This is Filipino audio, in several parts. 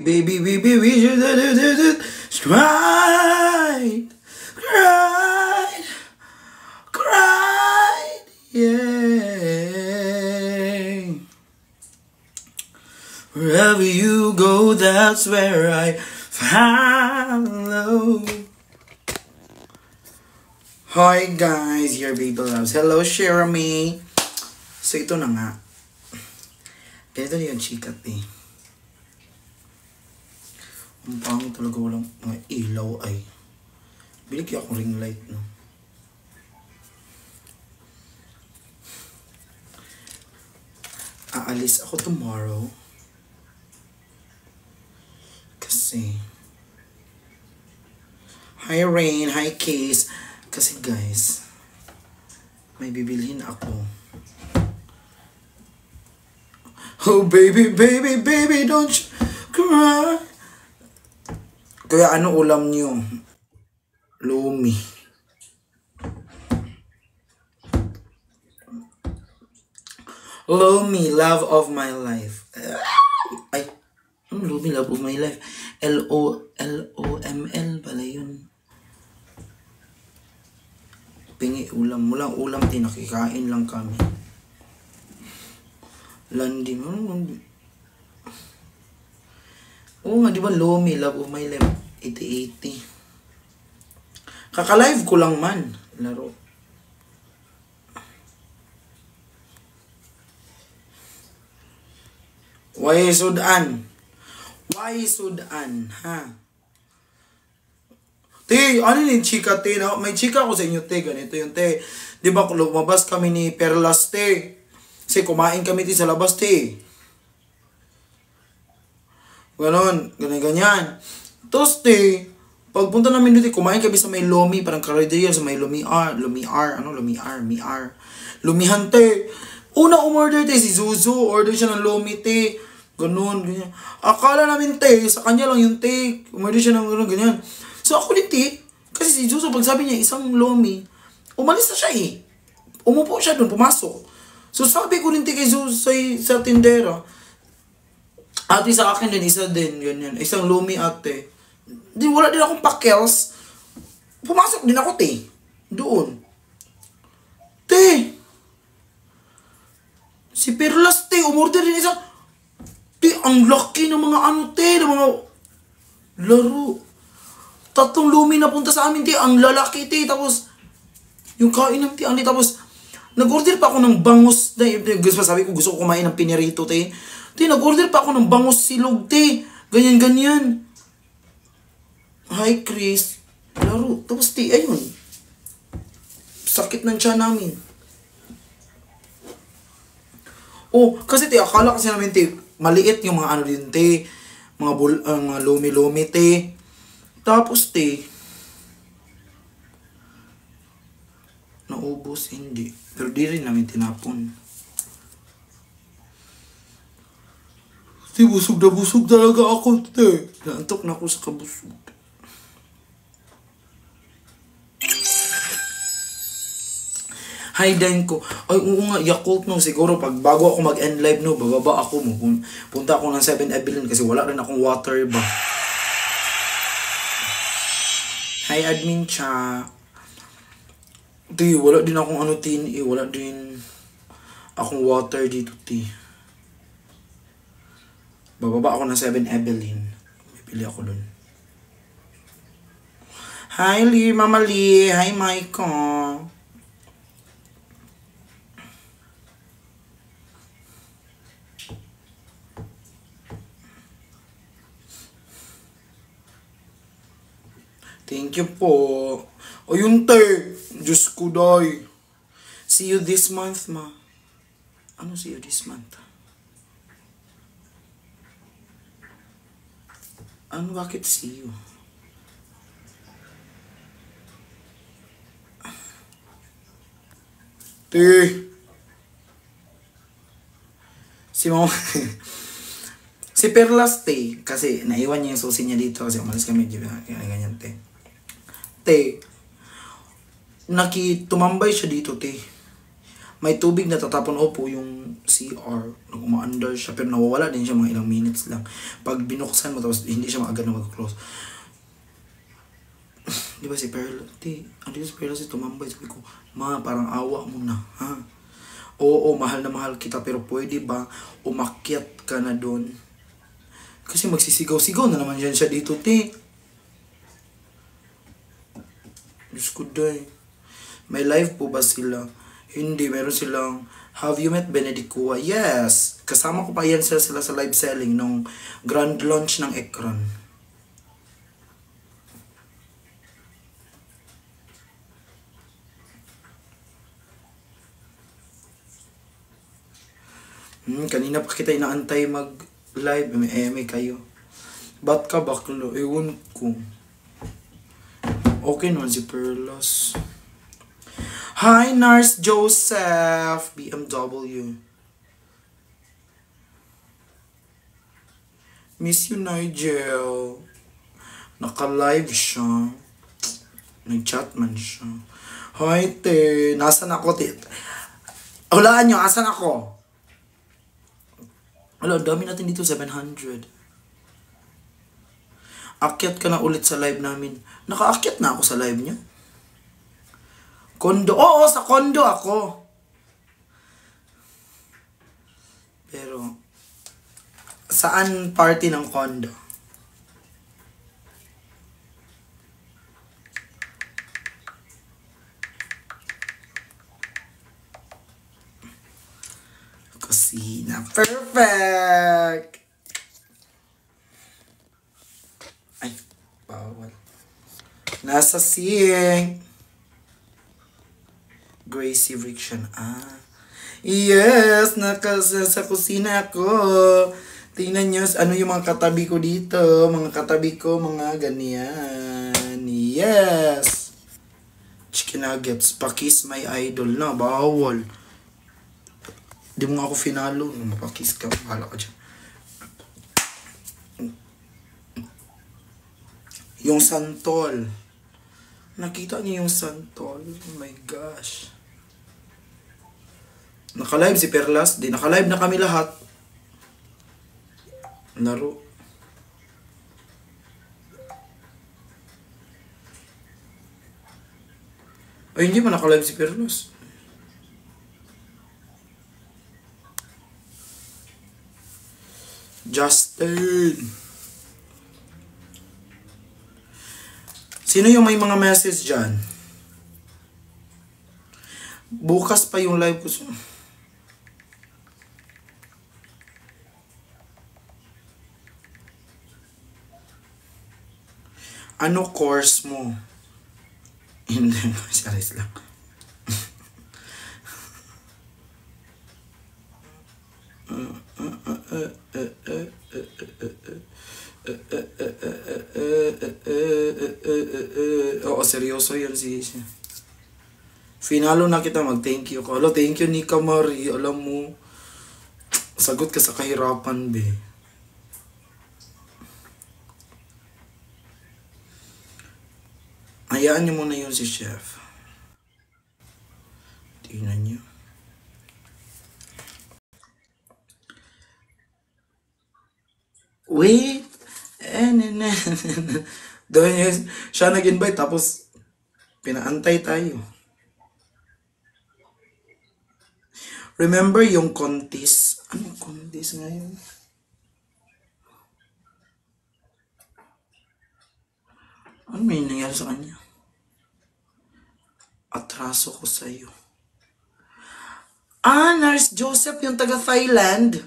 Baby, we should cry, cry, cry, yeah. Wherever you go, that's where I follow. Hi guys, your baby loves. Hello, Jeremy. So ito na nga. Ganito na yung chikat eh. Ang pangit talaga, walang mga ilaw ay. Bilik ako ring light, no? Aalis ako tomorrow. Kasi hi Rain, hi Case. Kasi guys, may bibilhin ako. Oh baby, don't you cry. Kaya ano ulam niyo? Lumi. Lumi, love of my life. Ay, ano Lumi, love of my life? Loml pala yun. Pingi ulam. Walang ulam din, nakikain lang kami. Landi mo. Oo nga, di ba Lumi, love of my life? 80-80. Kaka-live ko lang man. Laro. Why sudan? Why sudan? Ha? Te, ano yung chika, te? May chika ko sa inyo, te. Ganito yung te. Di ba lumabas kami ni Perlas, te? Kasi kumain kami te sa labas, te. Ganon, ganyan. Tapos, te, pagpunta namin dito, kumain kami sa may Lomi, parang Carrera sa may Lumiar, Lumihan, te. Una umorder, te, si Zuzu, order siya ng Lomi, te. Ganon, ganyan. Akala namin, te, sa kanya lang yung te. Umorder siya ng ganon, ganyan. So, ako din, te, kasi si Zuzu, pag sabi niya, isang Lomi, umalis na siya, eh. Umupo siya dun, pumasok. So, sabi ko rin, te, kay Zuzu, sa tindera, ate sa akin din, isa din, ganyan. Isang Lumi ate. Di, wala din akong pakels. Pumasok din ako, te. Doon. Te. Si Perlas, te. Umorder din isang. Te, ang laki ng mga ano, te. Ng mga laro. 3 Lumi na punta sa amin, te. Ang lalaki, te. Tapos, yung kain ng te. Tapos, nag-order pa ako ng bangus. Sabi ko, gusto ko kumain ng pinirito, te. Te, nag-order pa ako ng bangus silog, te. Ganyan. Hi, Chris. Laro. Tapos, te, ayun. Sakit ng tiyan namin. Oh, kasi, te, akala kasi namin, te, maliit yung mga ano din, te. Mga lumi-lumi, te. Tapos, te, naubos, hindi. Pero di rin namin tinapon. Te, busog talaga ako, te. Naantok na ako sa kabusog. Hi, Denko. Ay, oo nga, Yakult, no. Siguro, pag bago ako mag-end live, no, bababa ako mo. Punta ako ng 7-Eleven kasi wala rin akong water ba. Hi, Admin Cha. Te, wala din akong ano, tin. Wala din akong water dito, te. Bababa ako ng 7-Eleven. Bibili ako dun. Hi, Mama Lee. Hi, Michael. Thank you po. O yun, te. Diyos ko, day. See you this month, ma. Ano see you this month? Ano, bakit see you? Te. Si Mama. Si Perlas, te. Kasi naiwan niya yung susi niya dito kasi umalis kami. Ganyan, te. Te. Tumambay siya dito, te. may tubig na tatapon opo yung CR. Umaandar siya, pero nawawala din siya mga ilang minutes lang. Pag binuksan mo, tapos hindi siya maagad na mag-close. Di ba si Perla? Ano si Perla si tumambay? Sabi ko, ma, parang awa mo na, ha? Oo, mahal na mahal kita, pero pwede ba umakyat ka na doon? Kasi magsisigaw-sigaw na naman yan siya dito, te. Diyos ko, day. May live po ba sila? Hindi, meron silang Have You Met Benedict Cua? Yes! Kasama ko pa yan sila sa live selling nung grand launch ng Ekran. Kanina pa kita inaantay mag-live. May kayo. Ba't ka baklo? Ewan ko. Okay naman si Perlas. Hi, Nurse Joseph! BMW. Miss you, Nigel. Naka-live siya. Nag-chat man siya. Hi, te. Nasaan ako, te? Hulaan nyo, asan ako? Wala, dami natin dito, 700. Akyat ka na ulit sa live namin. Nakaakyat na ako sa live niya. Kondo. Oo, sa kondo ako. Pero, saan party ng kondo? Kusina. Perfect! Ay, bawal. Nasa sink. Gracie Friction. Yes! Sa kusina ako. Tingnan nyo, ano yung mga katabi ko dito. Mga katabi ko, mga ganyan. Yes! Chicken nuggets. Pakis my idol na. Bawal. Di mo nga ako finalo. Mapakis ka. Bahala ka dyan. Yung santol. Nakita niyo yung santol? Oh my gosh. Naka-live si Perlas. Di naka-live na kami lahat. Laro. Ay, hindi pa naka-live si Perlas. Justin. Sino yung may mga message dyan? Bukas pa yung live ko. Ano course mo? Hindi, serious lang. Oo, seryoso yun si Finalo na kita, mag-thank you ko. Hello, thank you Nika Marie. Alam mo, sagot ka sa kahirapan, be. Hayaan niyo muna yun si Chef. Tingnan niyo. Wait! Doon yun, siya nag-invite tapos pinaantay tayo. Remember yung contest? Anong contest ngayon? Ano may nangyari sa kanya? Atraso ko sa'yo. Nurse Joseph, yung taga Thailand.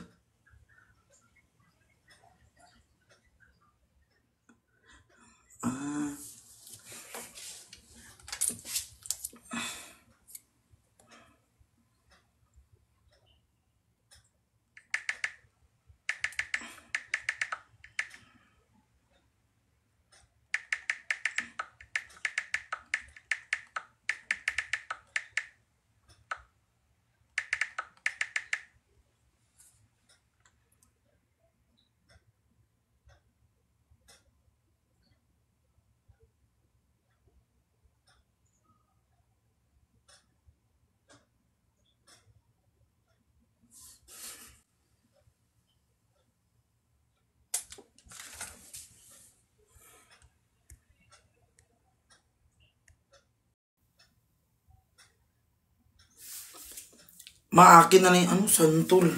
Maakin na lang yung, ano, santol.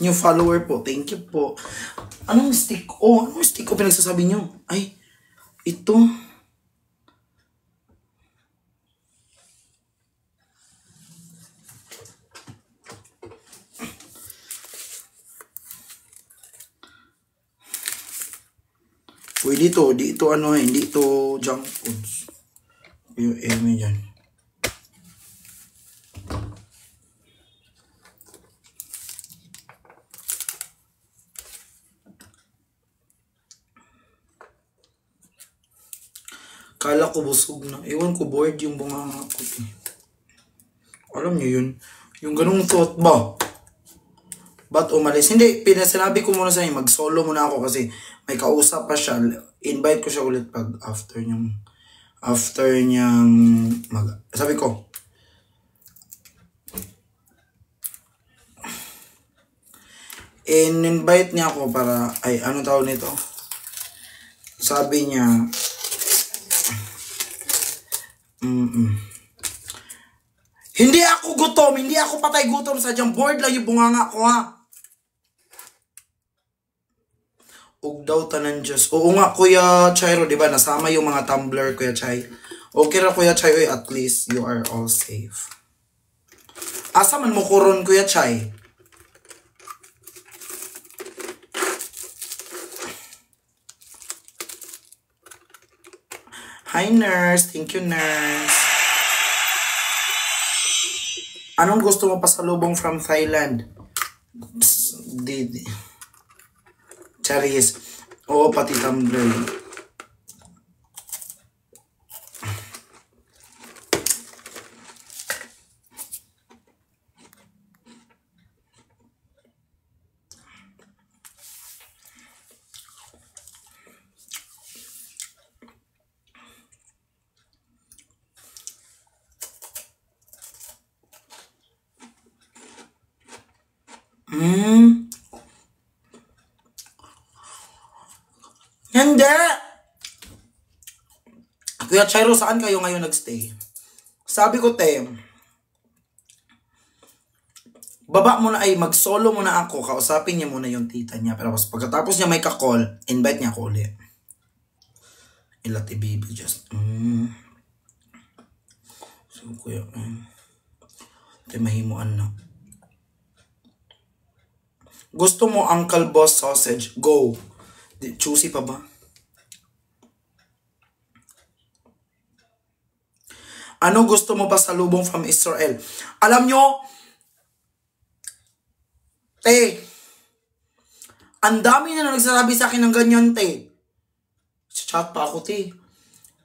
New follower po. Thank you po. Anong stick? Oh, anong stick ko pinagsasabi nyo? Ay, ito. Pwede to. Di ito ano, hindi ito junk foods. Yung eme dyan. Kala ko busog na. Ewan ko, bored yung bunganga ko. Alam niyo yun? Yung ganung thought ba? Ba't umalis? Hindi, pinasinabi ko muna sa inyo, mag-solo muna ako kasi may kausap pa siya. Invite ko siya ulit pag after niyang sabi ko, in-invite niya ako para, ay, ano tawag nito? Sabi niya, hindi ako gutom, hindi ako patay gutom, sadyang bored lang yung bunganga ko, ha? Ug daw tanan Diyos. Oo nga, Kuya Chairo, di ba? Nasama yung mga tumbler, Kuya Chay. Okay ra, Kuya Chay, at least you are all safe. Asa man mo kuron, Kuya Chay? Hi, nurse. Thank you, nurse. Anong gusto mo pasalubong from Thailand? Charis. Oo, pati tumbler. Hindi! Kuya Chairo, saan kayo ngayon nagstay? Sabi ko, te, baba muna ay mag-solo muna ako. Kausapin niya muna yung tita niya. Pero pagkatapos niya may ka-call, invite niya ako ulit. Ilati baby just. So, kuya, te, mahimuan na. Gusto mo Uncle Boss sausage? Go. Juicy pa ba? Ano gusto mo pa sa lubong from Israel? Alam nyo, te, ang dami na nagsasabi sa akin ng ganyan, te. Chat pa ako, te.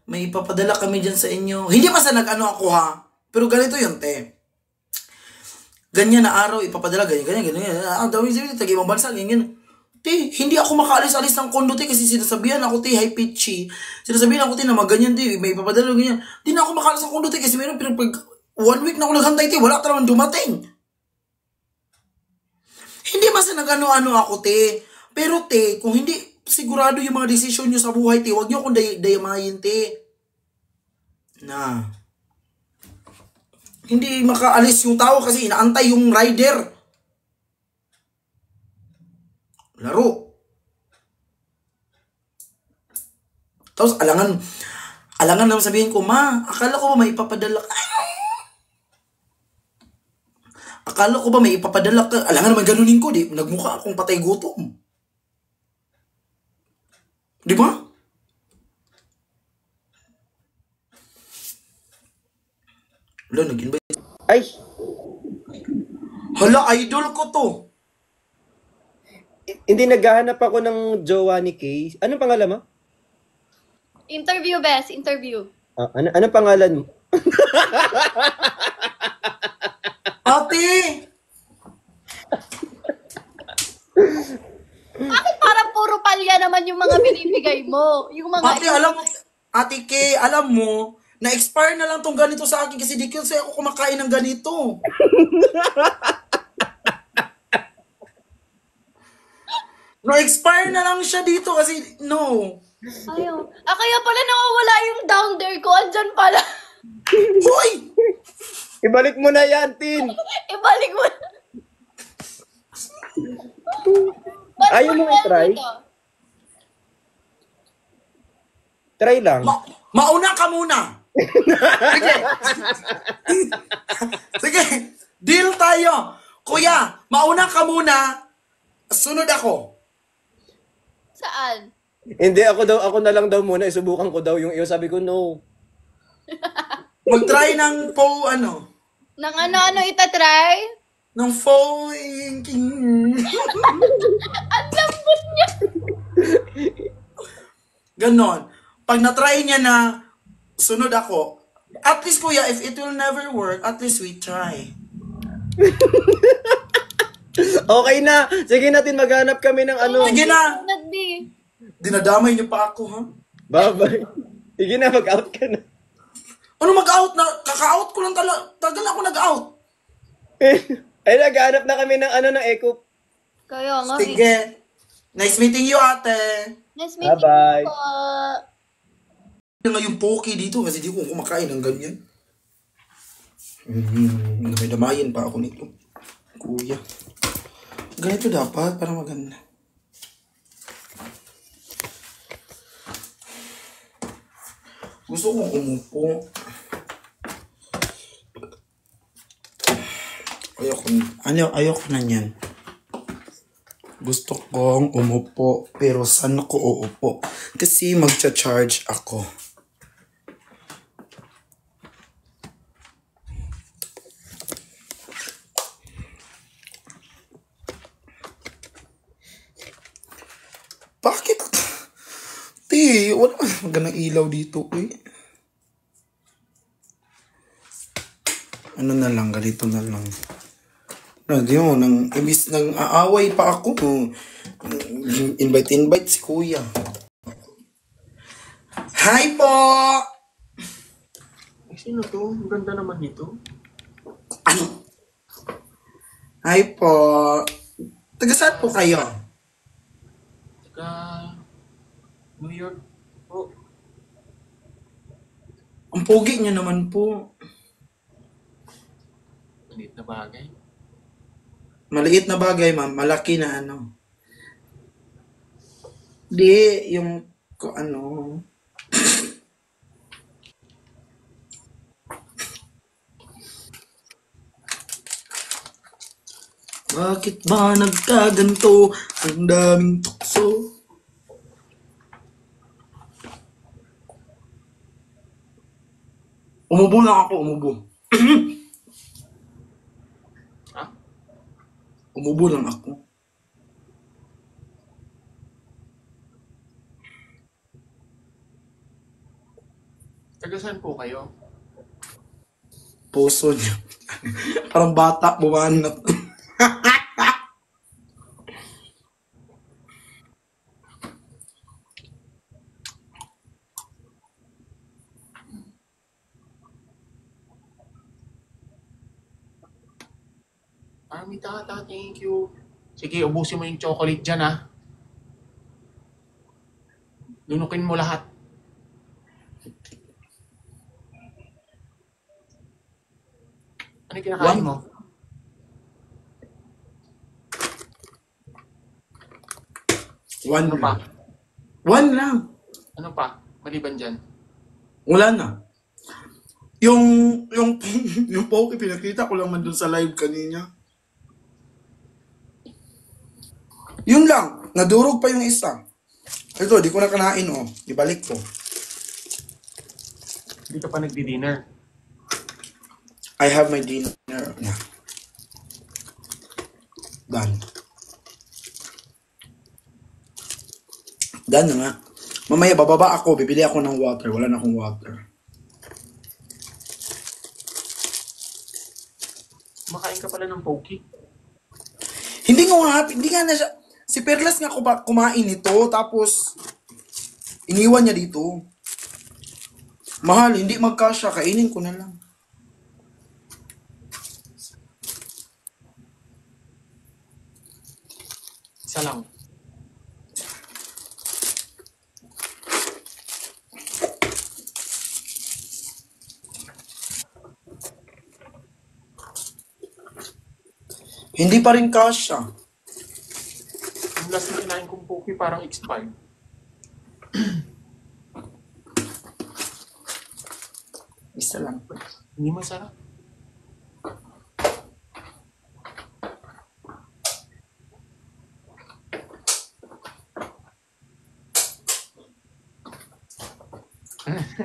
May ipapadala kami dyan sa inyo. Hindi pa sa nag-ano ako, ha? Pero ganito yun, te. Ganyan na araw, ipapadala, ganyan. Ang dami sabi, tagi mong bansa, ganyan. Te, hindi ako makaalis-alis ng kondo, te, kasi sinasabihan ako, te, high pitchy. Sinasabihan ako, te, na maganyan, te, may ipapadala, ganyan. Di na ako makaalis ng kondo, te, kasi meron, pero pag 1 week na ako naghantay, te, wala talagang dumating. Hindi mas nag-ano-ano ako, te. Pero, te, kung hindi sigurado yung mga desisyon nyo sa buhay, te, huwag nyo akong dayamayin, te. Na. Hindi makaalis yung tao kasi inaantay yung rider. Laro. Tapos alangan naman sabihin ko, ma, akala ko ba may ipapadala ka? Akala ko ba may ipapadala ka? Alangan naman ganunin ko, di, nagmukha akong patay gutom. Di ba? Wala, nag-invite. Ay! Hala, idol ko to. Hindi naghahanap ako ng jowa ni Kay. Anong pangalan mo? Interview, Bes. Interview. Anong pangalan mo? Ate! Bakit parang puro palya naman yung mga binibigay mo? Yung mga... Ate, alam mo, Ate Kay, alam mo, na-expire na lang tong ganito sa akin kasi di kasi ako kumakain ng ganito. Na-expire na lang siya dito kasi, no. Ayaw. Kaya pala nawawala yung down there ko. Andyan pala. Hoy! Ibalik mo na yan, Tin. Ibalik mo. Ayaw mo i-try? Try lang. Mauna ka muna. Sige. Sige. Deal tayo. Kuya, mauna ka muna. Sunod ako. Saan? Hindi, ako na lang daw muna. Isubukan ko daw yung iyo. Sabi ko, no. Mag-try ng ano? Nang ano-ano itatry? Ng falling. Ang lambot niya. Ganon. Pag na-try niya na, sunod ako. At least, kuya, if it will never work, at least we try. Okay na. Sige natin, maghanap kami ng ano. Sige na. Not be. Dinadamay niyo pa ako, ha? Bye-bye. Sige na, mag-out ka na. Ano mag-out na? Kaka-out ko lang tagal ako nag-out. Ay, naghanap na kami ng ano, ng eco. Kaya nga. Sige. Nice meeting you, ate. Nice meeting Bye-bye. you po. Nga yung poke dito kasi di ko kumakain ng ganyan. May damayin pa ako nito. Kuya. Ganito dapat para maganda. Gusto kong umupo. Ayoko na niyan. Gusto kong umupo, pero saan ako uupo? Kasi magcha-charge ako. Bakit? Wala magandang ilaw dito, eh. Ano na lang, ganito na lang. Imbis nang aaway pa ako. Invite si kuya. Hi po! Sino to? Ang ganda naman nito. Ano? Hi po. Taga saan po kayo? Taga New York po. Ang pogi niyo naman po. Maliit na bagay. Maliit na bagay, ma'am. Malaki na ano. Di, yung ano. Bakit ba nagkaganto? Ang daming tukso. Umubo lang ako, umubo. Ha? Umubo lang ako. Taga saan po kayo? Puso niya. Parang bata, bumanat. Army Tata, thank you. Sige, ubusin mo yung chocolate dyan, ha? Lunukin mo lahat. Ano yung kinakain mo? One Ano pa? lang. One lang. Ano pa? Maliban dyan. Wala na. Yung, yung poke, pinakita ko lang man dun sa live kanina. Yun lang. Nadurog pa yung isa. Ito, di ko na kanain, oh. Ibalik ko. Hindi ka pa nagdi-dinner. I have my dinner. Yeah. Done. Done na nga. Mamaya, bababa ako. Bibili ako ng water. Wala na akong water. Makain ka pala ng poke. Hindi nga na siya. Si Perlas nga kumain nito. Tapos, iniwan niya dito. Mahal, hindi magkasya. Kainin ko na lang. Isa lang. Hindi pa rin kasha. Yung last na kinain kong Poke parang expired. Isa lang. Hindi masarap.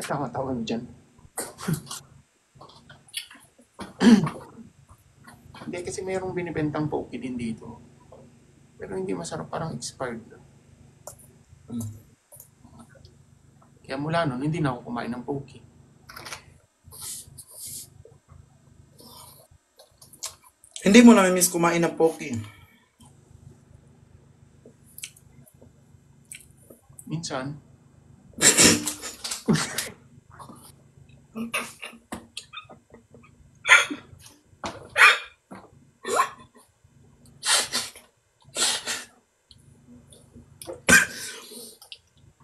Tawa-tawa dyan. Hindi, kasi mayroong binibentang Poke din dito. Pero hindi masarap, parang expired na. Kaya mula nun, hindi na ako kumain ng Poke. Hindi mo na-miss kumain ng Poke. Minsan,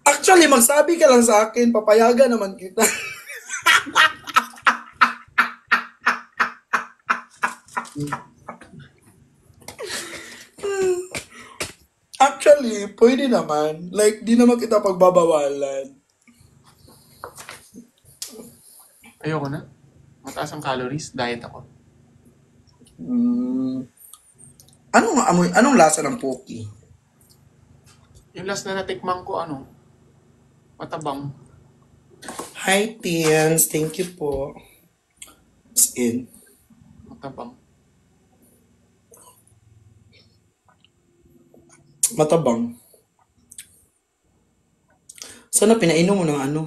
Actually, magsabi ka lang sa akin, papayagan naman kita. Actually, pwede naman. Like, di naman kita pagbabawalan. ayoko na. Mataas ang calories, diet ako. Anong amoy, anong lasa ng Poke? Yung last na natikman ko, matabang. Hi, Tians. Thank you po. It's in. Matabang. Matabang. Sana pinainom mo ng ano?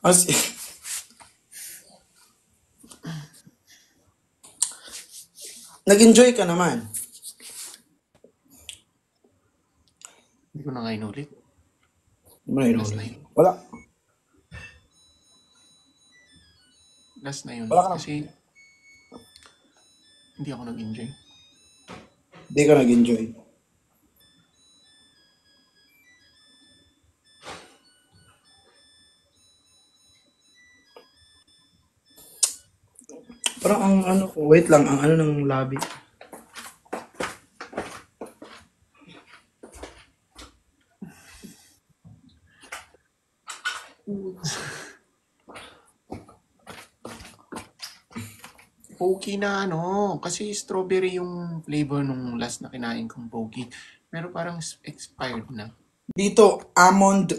As nag-enjoy ka naman. Hindi ko na nga inulit. Hindi mo na Last inulit. na yun. Wala. Last na yun. Wala ka na. Kasi hindi ako nag-enjoy. Hindi ka nag-enjoy. Parang ang ano ko, wait lang, ang ano ng labi. Poke na kasi strawberry yung flavor nung last na kinain kong Poke. Pero parang expired na. Dito, almond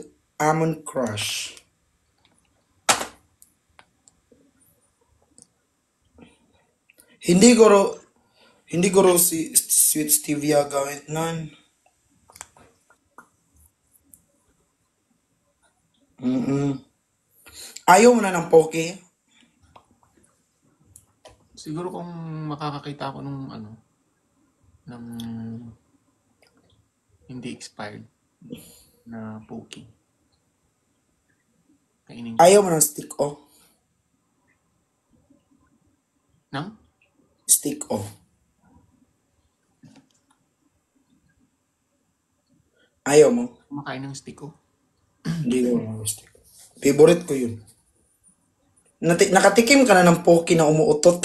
crush. Hindi ko ro si sweet stevia gamit nun. Ayaw mo na ng Poke? Siguro kung makakakita ako nung ng hindi expired na Poke. Kainin ko. Ayaw mo ng stick o? Nang? Stick o. Ayaw mo? Kumakain ng stick ko. Hindi ko ng stick. Favorite ko yun. Nakatikim ka na ng Poke na umuutot.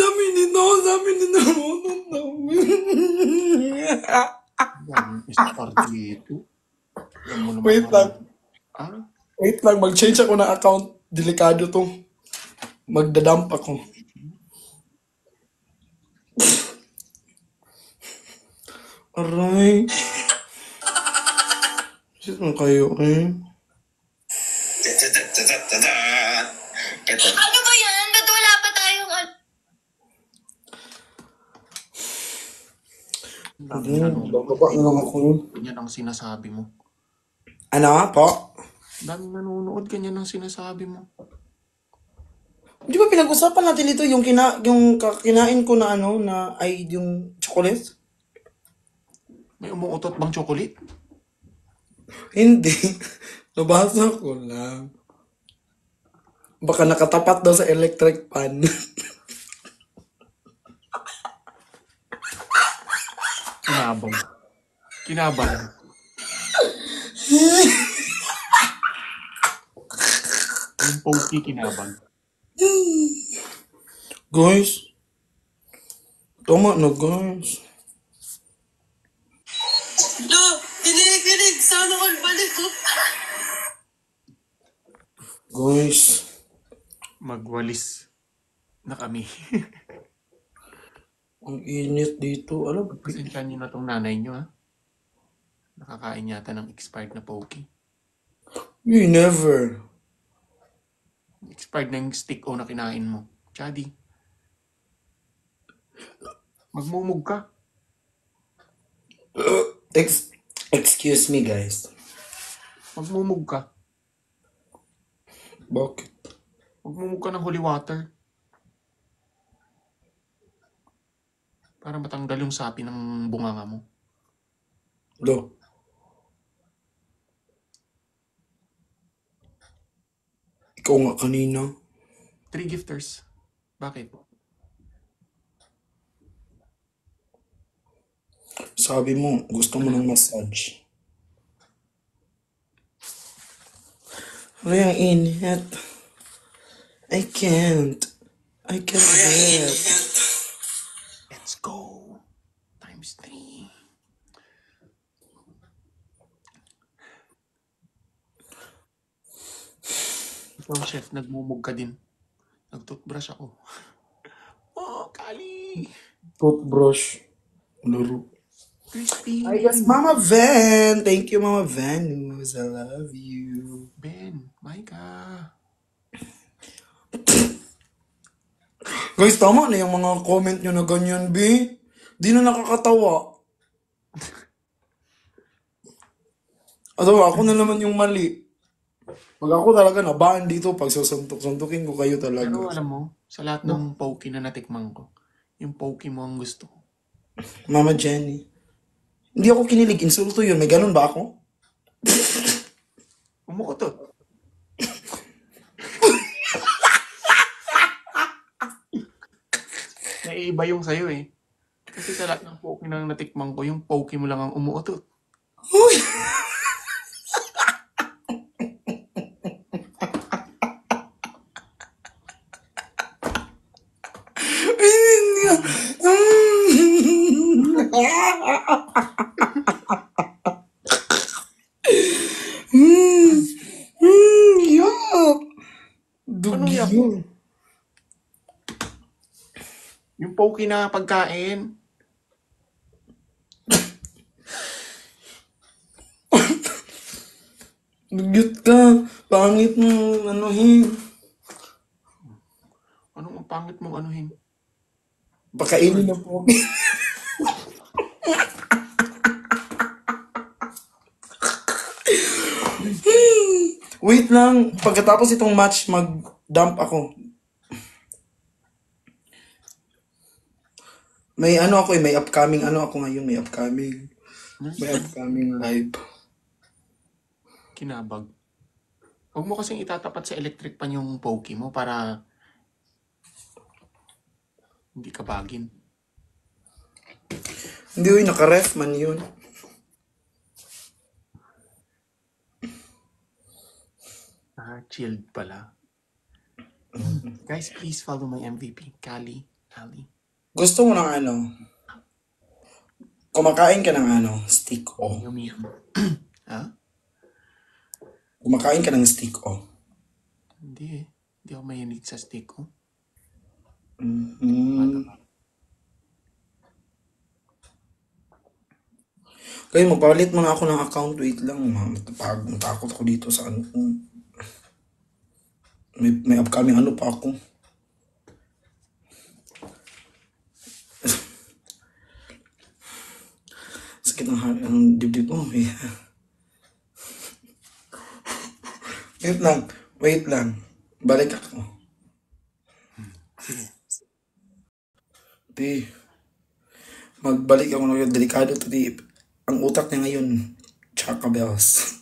Dami nito. Daming star dito. Alam mo naman Wait lang. Ah? Wait lang, mag-change ako ng account. Delikado to. Magdadump ako. Aray. Shit mo kayo eh. Ano ba yan? Ba't wala pa tayong Bababa na lang ako yun. Ganyan ang sinasabi mo. Ano po? Daming nanonood, ganyan ang sinasabi mo. Di ba pinag-usapan natin ito yung kinain ko na na ay yung chocolate? May umuutot bang chocolate? Hindi. Nabasa ko lang. Baka nakatapat daw sa electric pan. Kinabang. Kinabang. Yung Pokey kinabang. Guys. Tama na, guys. No, kinikinig. Sana all balik ko. Guys. Magwalis na kami. Ang init dito. Alam mo, Pasensyahan nyo na tong nanay nyo, ha? Nakakain yata ng expired na Pokey. you never. Expired na yung stick o na kinain mo. Chadi. Magmumug ka. Excuse me, guys. Magmumug ka. Bakit? Magmumug ka ng holy water. Para matanggal yung sapi ng bunganga mo. Lo. Ikaw nga kanina. 3 gifters. Bakit? Sabi mo, gusto mo ng massage. Ano yung init? I can't breathe. Let's go. Times 3. Ikaw, chef, nagmumug ka din. Nag-toothbrush ako. Oh, Kali! Toothbrush. Laro. Crispy. I guess Mama Van. Thank you, Mama Vanus. I love you. Ben, Micah. Guys, tama na yung mga comment nyo na ganyan, B. Di na nakakatawa. Ako na naman yung mali. Pag ako talaga nabaan dito, pag susuntok-suntukin ko kayo talaga. Pero alam mo, sa lahat ng Pokey na natikman ko, yung Pokey mo ang gusto ko. Mama Jenny. Hindi ako kinilig. Insulto yun. May ganun ba ako? Umuutot. Naiiba yung sa'yo eh. Kasi sa lahat ng Pokey na natikman ko, yung Pokey mo lang ang umuutot. Uy! Yuck! Ano Dugi yak? yun. Yung Pokey na pagkain. Dugyot ka. Pangit mo anuhin. Anong ang pangit mong anuhin? Pakainin na po. Wait lang. Pagkatapos itong match, mag-dump ako. May ano ako may upcoming ano ako ngayon. May upcoming live. Kinabag. Huwag mo kasing itatapat sa electric pan yung Pokey mo para hindi ka bagin. Hindi uy, naka-ref man yun. Chilled pala. Guys, please follow my MVP, Kali. Gusto mo ng ano? Kumakain ka ng ano? Stick o. Yummy. Ha? Kumakain ka ng stick o. Hindi eh. Hindi ako mahilig sa stick ko. Kaya magpalit mo na ako ng account. Wait lang. Matakot ako dito sa ano. May upcoming ano pa ako. Sakit ang dibdib mo. Wait lang. Balik ako. Di. Magbalik ako ng delikado to di. Ang utak niya ngayon, Chaka Bells.